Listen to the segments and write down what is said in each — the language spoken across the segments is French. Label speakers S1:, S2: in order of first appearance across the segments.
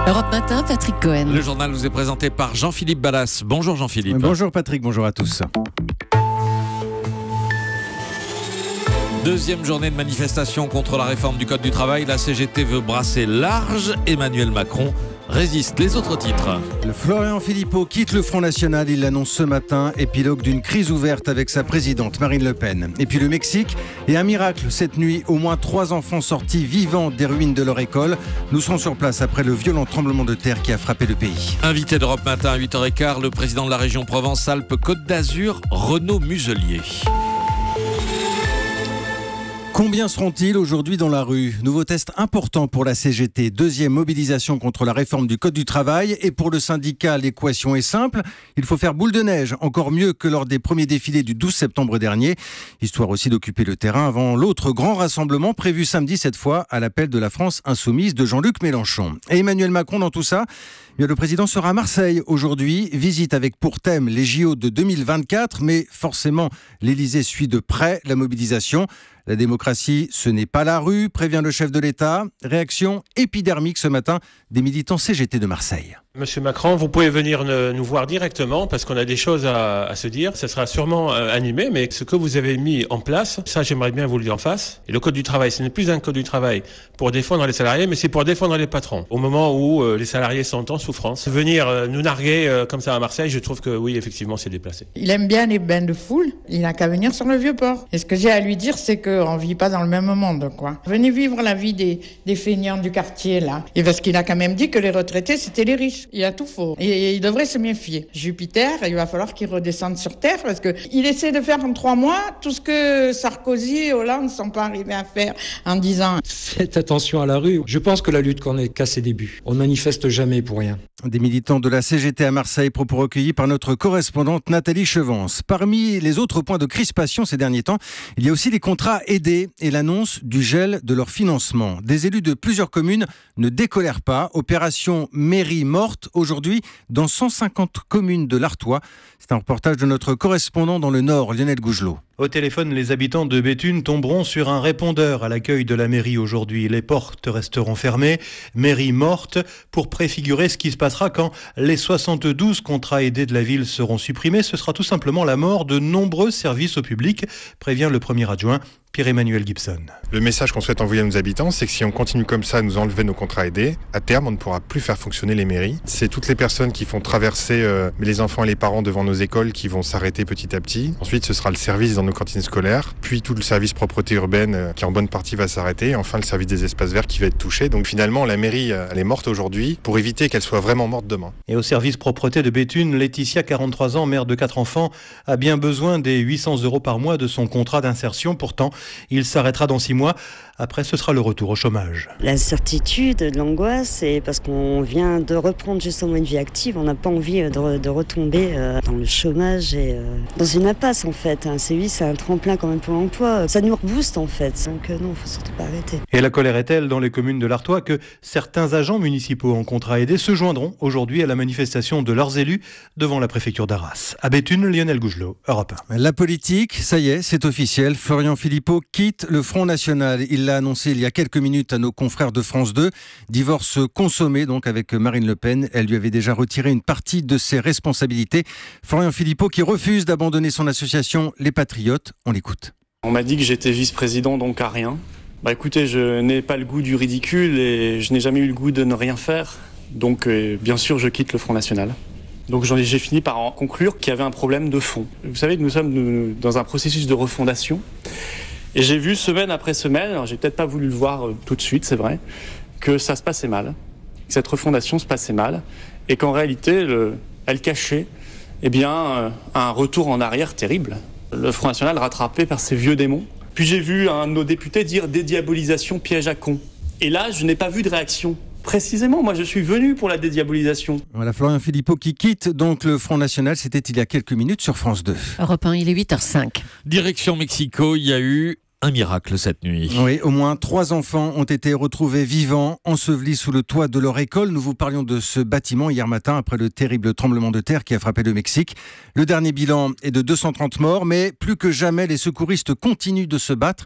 S1: Europe Matin, Patrick Cohen.
S2: Le journal vous est présenté par Jean-Philippe Ballas. Bonjour Jean-Philippe.
S3: Bonjour Patrick, bonjour à tous.
S2: Deuxième journée de manifestation contre la réforme du Code du travail. La CGT veut brasser large. Emmanuel Macron résiste. Les autres titres.
S3: Le Florian Philippot quitte le Front National. Il l'annonce ce matin. Épilogue d'une crise ouverte avec sa présidente Marine Le Pen. Et puis le Mexique. Et un miracle cette nuit. Au moins 3 enfants sortis vivants des ruines de leur école. Nous serons sur place après le violent tremblement de terre qui a frappé le pays.
S2: Invité d'Europe Matin à 8h15, le président de la région Provence-Alpes-Côte d'Azur, Renaud Muselier.
S3: Combien seront-ils aujourd'hui dans la rue ? Nouveau test important pour la CGT. Deuxième mobilisation contre la réforme du Code du travail. Et pour le syndicat, l'équation est simple. Il faut faire boule de neige, encore mieux que lors des premiers défilés du 12 septembre dernier. Histoire aussi d'occuper le terrain avant l'autre grand rassemblement prévu samedi, cette fois à l'appel de la France insoumise de Jean-Luc Mélenchon. Et Emmanuel Macron dans tout ça ? Le président sera à Marseille aujourd'hui. Visite avec pour thème les JO de 2024. Mais forcément, l'Élysée suit de près la mobilisation. La démocratie, ce n'est pas la rue, prévient le chef de l'État. Réaction épidermique ce matin des militants CGT de Marseille.
S4: Monsieur Macron, vous pouvez venir nous voir directement parce qu'on a des choses à se dire. Ça sera sûrement animé, mais ce que vous avez mis en place, ça j'aimerais bien vous le dire en face. Et le Code du travail, ce n'est plus un Code du travail pour défendre les salariés, mais c'est pour défendre les patrons. Au moment où les salariés sont en souffrance, venir nous narguer comme ça à Marseille, je trouve que oui, effectivement, c'est déplacé.
S5: Il aime bien les bains de foule, il n'a qu'à venir sur le Vieux-Port. Et ce que j'ai à lui dire, c'est qu'on ne vit pas dans le même monde, quoi. Venez vivre la vie des feignants du quartier, là. Et parce qu'il a quand même dit que les retraités, c'était les riches. Il a tout faux. Et il devrait se méfier. Jupiter, il va falloir qu'il redescende sur Terre parce qu'il essaie de faire en 3 mois tout ce que Sarkozy et Hollande ne sont pas arrivés à faire en 10 ans.
S6: Faites attention à la rue. Je pense que la lutte qu'en est qu'à ses débuts. On ne manifeste jamais pour rien.
S3: Des militants de la CGT à Marseille, propos recueillis par notre correspondante Nathalie Chevance. Parmi les autres points de crispation ces derniers temps, il y a aussi les contrats aidés et l'annonce du gel de leur financement. Des élus de plusieurs communes ne décolèrent pas. Opération mairie morte aujourd'hui dans 150 communes de l'Artois. C'est un reportage de notre correspondant dans le Nord, Lionel Gougelot.
S7: Au téléphone, les habitants de Béthune tomberont sur un répondeur à l'accueil de la mairie aujourd'hui. Les portes resteront fermées. Mairie morte pour préfigurer ce qui se passera quand les 72 contrats aidés de la ville seront supprimés. Ce sera tout simplement la mort de nombreux services au public, prévient le premier adjoint Pierre-Emmanuel Gibson.
S8: Le message qu'on souhaite envoyer à nos habitants, c'est que si on continue comme ça à nous enlever nos contrats aidés, à terme, on ne pourra plus faire fonctionner les mairies. C'est toutes les personnes qui font traverser les enfants et les parents devant nos écoles qui vont s'arrêter petit à petit. Ensuite, ce sera le service dans nos cantines scolaires, puis tout le service propreté urbaine qui en bonne partie va s'arrêter, et enfin le service des espaces verts qui va être touché. Donc finalement, la mairie, elle est morte aujourd'hui pour éviter qu'elle soit vraiment morte demain.
S7: Et au service propreté de Béthune, Laetitia, 43 ans, mère de 4 enfants, a bien besoin des 800 € par mois de son contrat d'insertion. Pourtant, il s'arrêtera dans 6 mois. Après, ce sera le retour au chômage.
S9: L'incertitude, l'angoisse, c'est parce qu'on vient de reprendre justement une vie active. On n'a pas envie de retomber dans le chômage et dans une impasse en fait. Un CUI, c'est un tremplin quand même pour l'emploi. Ça nous rebooste en fait. Donc non, il ne faut surtout pas arrêter.
S7: Et la colère est telle dans les communes de l'Artois que certains agents municipaux en contrat aidé se joindront aujourd'hui à la manifestation de leurs élus devant la préfecture d'Arras. À Béthune, Lionel Gougelot, Europe 1.
S3: La politique, ça y est, c'est officiel. Florian Philippot quitte le Front National. Il l'a annoncé il y a quelques minutes à nos confrères de France 2. Divorce consommé donc avec Marine Le Pen. Elle lui avait déjà retiré une partie de ses responsabilités. Florian Philippot qui refuse d'abandonner son association Les Patriotes. On l'écoute.
S10: On m'a dit que j'étais vice-président, donc à rien. Écoutez, je n'ai pas le goût du ridicule et je n'ai jamais eu le goût de ne rien faire. Donc bien sûr, je quitte le Front National. Donc j'ai fini par en conclure qu'il y avait un problème de fond. Vous savez que nous sommes dans un processus de refondation. Et j'ai vu semaine après semaine, alors j'ai peut-être pas voulu le voir tout de suite, c'est vrai, que ça se passait mal, que cette refondation se passait mal, et qu'en réalité, elle cachait un retour en arrière terrible. Le Front National rattrapé par ses vieux démons. Puis j'ai vu un de nos députés dire « dédiabolisation, piège à con ». Et là, je n'ai pas vu de réaction. Précisément, moi je suis venu pour la dédiabolisation.
S3: Voilà Florian Philippot qui quitte donc le Front National, c'était il y a quelques minutes sur France 2.
S1: Europe 1, il est 8h05.
S2: Direction Mexico, il y a eu un miracle cette nuit.
S3: Oui, au moins 3 enfants ont été retrouvés vivants, ensevelis sous le toit de leur école. Nous vous parlions de ce bâtiment hier matin après le terrible tremblement de terre qui a frappé le Mexique. Le dernier bilan est de 230 morts, mais plus que jamais, les secouristes continuent de se battre.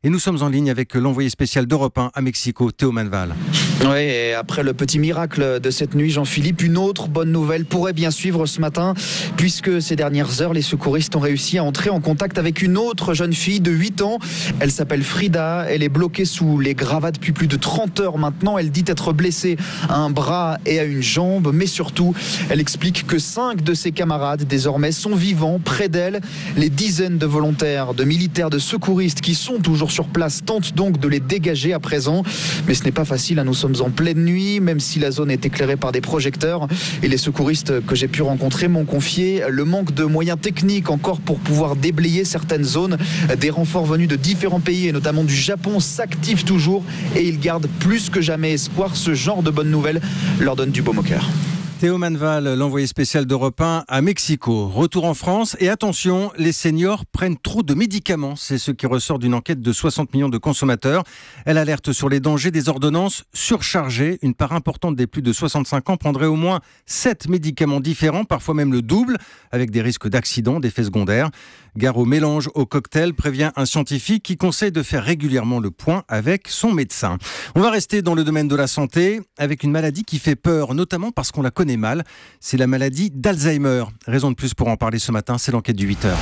S3: Et nous sommes en ligne avec l'envoyé spécial d'Europe 1 à Mexico, Théo Manval.
S11: Oui, et après le petit miracle de cette nuit, Jean-Philippe, une autre bonne nouvelle pourrait bien suivre ce matin, puisque ces dernières heures, les secouristes ont réussi à entrer en contact avec une autre jeune fille de 8 ans. Elle s'appelle Frida, elle est bloquée sous les gravats depuis plus de 30 heures maintenant. Elle dit être blessée à un bras et à une jambe, mais surtout, elle explique que 5 de ses camarades désormais sont vivants près d'elle. Les dizaines de volontaires, de militaires, de secouristes qui sont toujours sur place tentent donc de les dégager à présent, mais ce n'est pas facile, nous sommes en pleine nuit, même si la zone est éclairée par des projecteurs. Et les secouristes que j'ai pu rencontrer m'ont confié le manque de moyens techniques encore pour pouvoir déblayer certaines zones. Des renforts venus de différents pays et notamment du Japon s'activent toujours et ils gardent plus que jamais espoir. Ce genre de bonnes nouvelles leur donne du baume au cœur.
S3: Théo Manval, l'envoyé spécial d'Europe 1 à Mexico. Retour en France et attention, les seniors prennent trop de médicaments. C'est ce qui ressort d'une enquête de 60 millions de consommateurs. Elle alerte sur les dangers des ordonnances surchargées. Une part importante des plus de 65 ans prendrait au moins 7 médicaments différents, parfois même le double, avec des risques d'accident, d'effets secondaires. Gare au mélange au cocktail, prévient un scientifique qui conseille de faire régulièrement le point avec son médecin. On va rester dans le domaine de la santé avec une maladie qui fait peur, notamment parce qu'on la connaît mal. C'est la maladie d'Alzheimer. Raison de plus pour en parler ce matin, c'est l'enquête du 8h.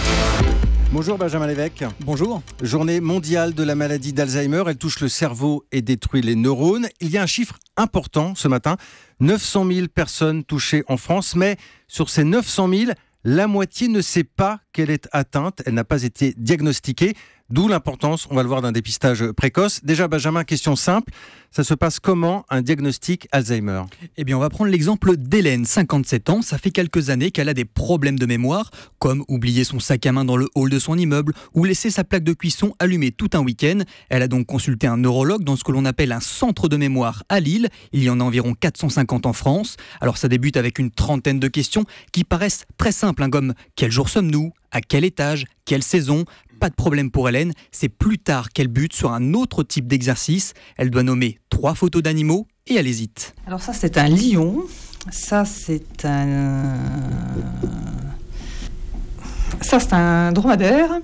S3: Bonjour Benjamin Lévesque.
S12: Bonjour.
S3: Journée mondiale de la maladie d'Alzheimer. Elle touche le cerveau et détruit les neurones. Il y a un chiffre important ce matin. 900 000 personnes touchées en France. Mais sur ces 900 000, la moitié ne sait pas qu'elle est atteinte. Elle n'a pas été diagnostiquée. D'où l'importance, on va le voir, d'un dépistage précoce. Déjà, Benjamin, question simple. Ça se passe comment, un diagnostic Alzheimer ?
S12: Eh bien, on va prendre l'exemple d'Hélène, 57 ans. Ça fait quelques années qu'elle a des problèmes de mémoire, comme oublier son sac à main dans le hall de son immeuble ou laisser sa plaque de cuisson allumée tout un week-end. Elle a donc consulté un neurologue dans ce que l'on appelle un centre de mémoire à Lille. Il y en a environ 450 en France. Alors, ça débute avec une trentaine de questions qui paraissent très simples, comme quel jour sommes-nous ? À quel étage ? Quelle saison ? Pas de problème pour Hélène, c'est plus tard qu'elle bute sur un autre type d'exercice. Elle doit nommer 3 photos d'animaux et elle hésite.
S13: Alors ça c'est un lion, ça c'est un dromadaire,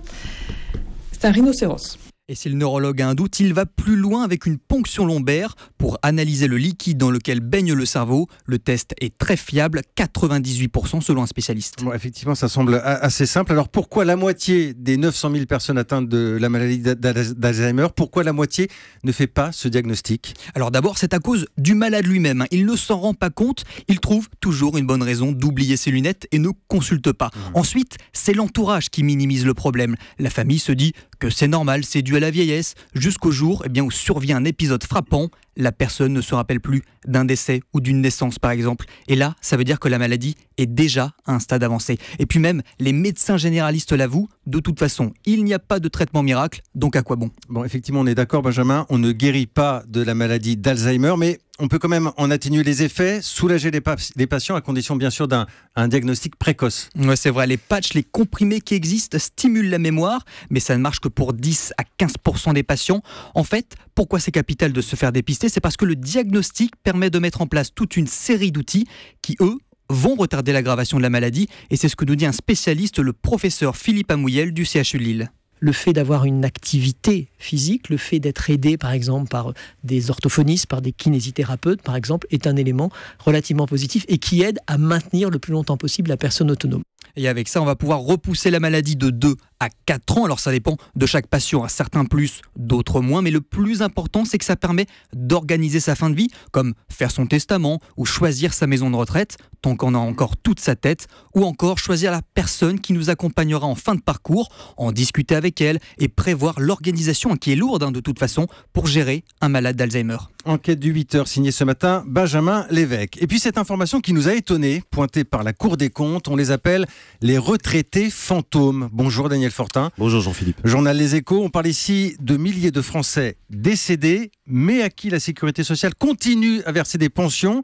S13: c'est un rhinocéros.
S12: Et si le neurologue a un doute, il va plus loin avec une ponction lombaire pour analyser le liquide dans lequel baigne le cerveau. Le test est très fiable, 98% selon un spécialiste.
S3: Bon, effectivement, ça semble assez simple. Alors pourquoi la moitié des 900 000 personnes atteintes de la maladie d'Alzheimer, pourquoi la moitié ne fait pas ce diagnostic ?
S12: Alors d'abord, c'est à cause du malade lui-même. Il ne s'en rend pas compte, il trouve toujours une bonne raison d'oublier ses lunettes et ne consulte pas. Ensuite, c'est l'entourage qui minimise le problème. La famille se dit que c'est normal, c'est dû à la vieillesse, jusqu'au jour où survient un épisode frappant. La personne ne se rappelle plus d'un décès ou d'une naissance par exemple. Et là, ça veut dire que la maladie est déjà à un stade avancé. Et puis même, les médecins généralistes l'avouent, de toute façon, il n'y a pas de traitement miracle, donc à quoi bon ?
S3: Bon, effectivement, on est d'accord Benjamin, on ne guérit pas de la maladie d'Alzheimer, mais on peut quand même en atténuer les effets, soulager les patients à condition bien sûr d'un diagnostic précoce.
S12: Ouais, c'est vrai, les patchs, les comprimés qui existent stimulent la mémoire, mais ça ne marche que pour 10 à 15% des patients. En fait, pourquoi c'est capital de se faire dépister ? C'est parce que le diagnostic permet de mettre en place toute une série d'outils qui, eux, vont retarder l'aggravation de la maladie. Et c'est ce que nous dit un spécialiste, le professeur Philippe Amouyel du CHU Lille.
S14: Le fait d'avoir une activité physique, le fait d'être aidé par exemple par des orthophonistes, par des kinésithérapeutes par exemple, est un élément relativement positif et qui aide à maintenir le plus longtemps possible la personne autonome.
S12: Et avec ça, on va pouvoir repousser la maladie de 2 à 4 ans. Alors ça dépend de chaque patient, certains plus, d'autres moins. Mais le plus important, c'est que ça permet d'organiser sa fin de vie, comme faire son testament ou choisir sa maison de retraite, tant qu'on a encore toute sa tête, ou encore choisir la personne qui nous accompagnera en fin de parcours, en discuter avec elle et prévoir l'organisation qui est lourde de toute façon pour gérer un malade d'Alzheimer.
S3: Enquête du 8h signée ce matin, Benjamin Lévesque. Et puis cette information qui nous a étonnés, pointée par la Cour des comptes, on les appelle les retraités fantômes. Bonjour Daniel Fortin.
S15: Bonjour Jean-Philippe.
S3: Journal Les Échos, on parle ici de milliers de Français décédés, mais à qui la sécurité sociale continue à verser des pensions.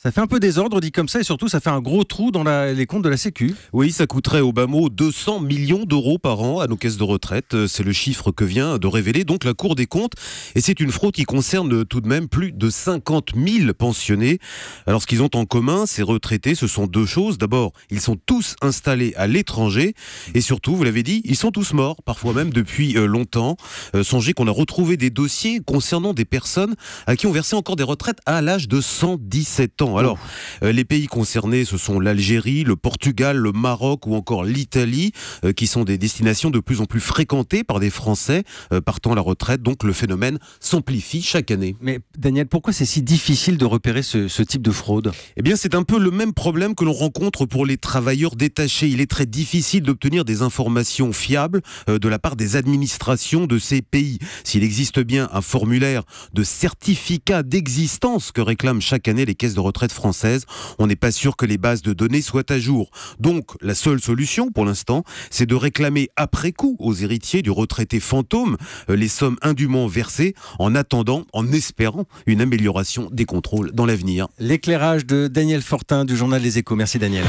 S3: Ça fait un peu désordre dit comme ça et surtout ça fait un gros trou dans les comptes de la Sécu.
S15: Oui, ça coûterait au bas mot 200 millions d'euros par an à nos caisses de retraite. C'est le chiffre que vient de révéler donc la Cour des comptes. Et c'est une fraude qui concerne tout de même plus de 50 000 pensionnés. Alors ce qu'ils ont en commun, ces retraités, ce sont deux choses. D'abord, ils sont tous installés à l'étranger. Et surtout, vous l'avez dit, ils sont tous morts, parfois même depuis longtemps. Songez qu'on a retrouvé des dossiers concernant des personnes à qui on versait encore des retraites à l'âge de 117 ans. Alors, les pays concernés, ce sont l'Algérie, le Portugal, le Maroc ou encore l'Italie, qui sont des destinations de plus en plus fréquentées par des Français partant à la retraite. Donc, le phénomène s'amplifie chaque année.
S3: Mais Daniel, pourquoi c'est si difficile de repérer ce type de fraude ?
S15: Eh bien, c'est un peu le même problème que l'on rencontre pour les travailleurs détachés. Il est très difficile d'obtenir des informations fiables de la part des administrations de ces pays. S'il existe bien un formulaire de certificat d'existence que réclament chaque année les caisses de retraite françaises, on n'est pas sûr que les bases de données soient à jour. Donc, la seule solution pour l'instant, c'est de réclamer après coup aux héritiers du retraité fantôme les sommes indûment versées en attendant, en espérant une amélioration des contrôles dans l'avenir.
S3: L'éclairage de Daniel Fortin du journal Les Échos. Merci Daniel.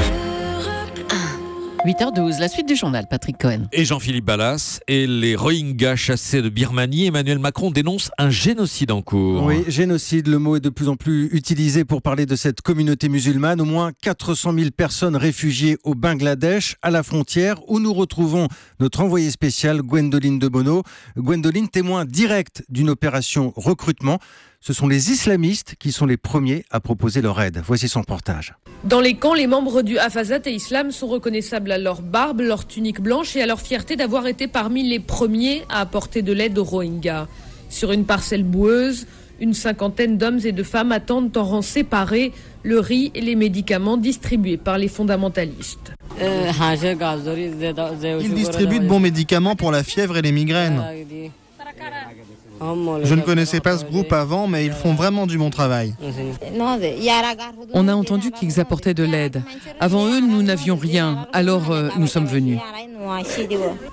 S1: 8h12, la suite du journal, Patrick Cohen.
S2: Et Jean-Philippe Ballas et les Rohingyas chassés de Birmanie. Emmanuel Macron dénonce un génocide en cours.
S3: Oui, génocide, le mot est de plus en plus utilisé pour parler de cette communauté musulmane. Au moins 400 000 personnes réfugiées au Bangladesh, à la frontière, où nous retrouvons notre envoyée spéciale Gwendoline de Bono. Gwendoline, témoin direct d'une opération recrutement. Ce sont les islamistes qui sont les premiers à proposer leur aide. Voici son reportage.
S16: Dans les camps, les membres du Hafazat et Islam sont reconnaissables à leur barbe, leur tunique blanche et à leur fierté d'avoir été parmi les premiers à apporter de l'aide aux Rohingyas. Sur une parcelle boueuse, une cinquantaine d'hommes et de femmes attendent en rang séparé le riz et les médicaments distribués par les fondamentalistes.
S17: Ils distribuent de bons médicaments pour la fièvre et les migraines. Je ne connaissais pas ce groupe avant, mais ils font vraiment du bon travail.
S18: On a entendu qu'ils apportaient de l'aide. Avant eux, nous n'avions rien, alors nous sommes venus.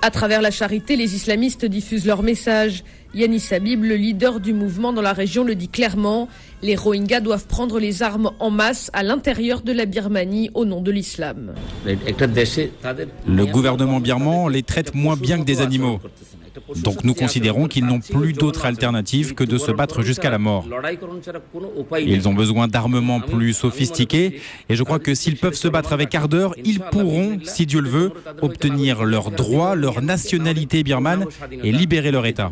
S16: À travers la charité, les islamistes diffusent leur message. Yanis Habib, le leader du mouvement dans la région, le dit clairement. Les Rohingyas doivent prendre les armes en masse à l'intérieur de la Birmanie au nom de l'islam.
S19: Le gouvernement birman les traite moins bien que des animaux. Donc nous considérons qu'ils n'ont plus d'autre alternative que de se battre jusqu'à la mort. Ils ont besoin d'armements plus sophistiqués et je crois que s'ils peuvent se battre avec ardeur, ils pourront, si Dieu le veut, obtenir leurs droits, leur nationalité birmane et libérer leur État.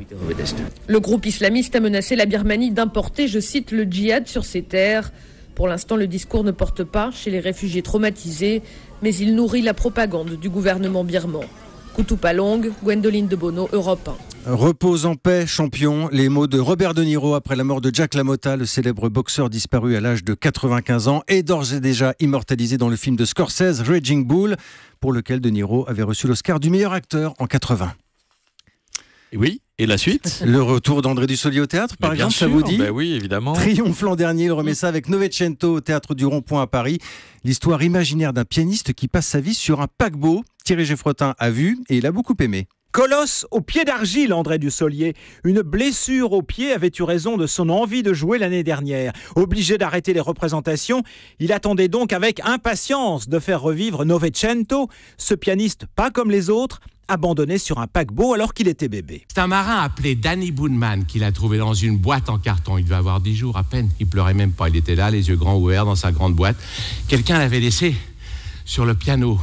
S16: Le groupe islamiste a menacé la Birmanie d'importer, je cite, le djihad sur ses terres. Pour l'instant, le discours ne porte pas chez les réfugiés traumatisés, mais il nourrit la propagande du gouvernement birman. Koutoupa-Long, Gwendoline de Bono, Europe
S3: 1. Repose en paix, champion. Les mots de Robert De Niro après la mort de Jack LaMotta, le célèbre boxeur disparu à l'âge de 95 ans, est d'ores et déjà immortalisé dans le film de Scorsese, Raging Bull, pour lequel De Niro avait reçu l'Oscar du meilleur acteur en 80.
S2: Oui, et la suite ?
S3: Le retour d'André Dussolier au théâtre, par exemple, ça vous dit ?
S2: Oui, évidemment.
S3: Triomphe l'an dernier, il remet ça avec Novecento au théâtre du Rond-Point à Paris. L'histoire imaginaire d'un pianiste qui passe sa vie sur un paquebot. Thierry Geffrotin a vu et il a beaucoup aimé.
S20: Colosse au pied d'argile, André Dussolier. Une blessure au pied avait eu raison de son envie de jouer l'année dernière. Obligé d'arrêter les représentations, il attendait donc avec impatience de faire revivre Novecento, ce pianiste pas comme les autres, abandonné sur un paquebot alors qu'il était bébé.
S21: C'est un marin appelé Danny Boonman qui l'a trouvé dans une boîte en carton. Il devait avoir 10 jours à peine. Il pleurait même pas. Il était là, les yeux grands ouverts dans sa grande boîte. Quelqu'un l'avait laissé sur le piano,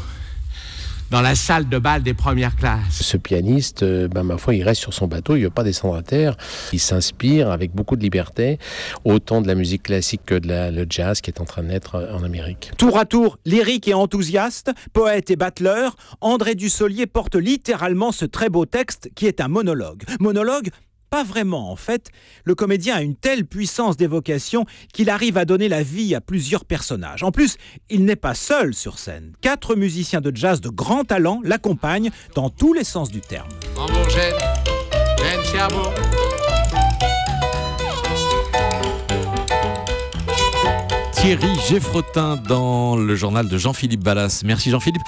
S21: dans la salle de bal des premières classes.
S22: Ce pianiste, ma foi, il reste sur son bateau, il ne veut pas descendre à terre. Il s'inspire avec beaucoup de liberté, autant de la musique classique que de le jazz qui est en train de naître en Amérique.
S20: Tour à tour, lyrique et enthousiaste, poète et battleur, André Dussolier porte littéralement ce très beau texte qui est un monologue. Monologue ? Pas vraiment, en fait. Le comédien a une telle puissance d'évocation qu'il arrive à donner la vie à plusieurs personnages. En plus, il n'est pas seul sur scène. 4 musiciens de jazz de grand talent l'accompagnent dans tous les sens du terme.
S21: Hambourgène, Ben Cherbourg.
S2: Thierry Geffrotin dans le journal de Jean-Philippe Ballas. Merci Jean-Philippe.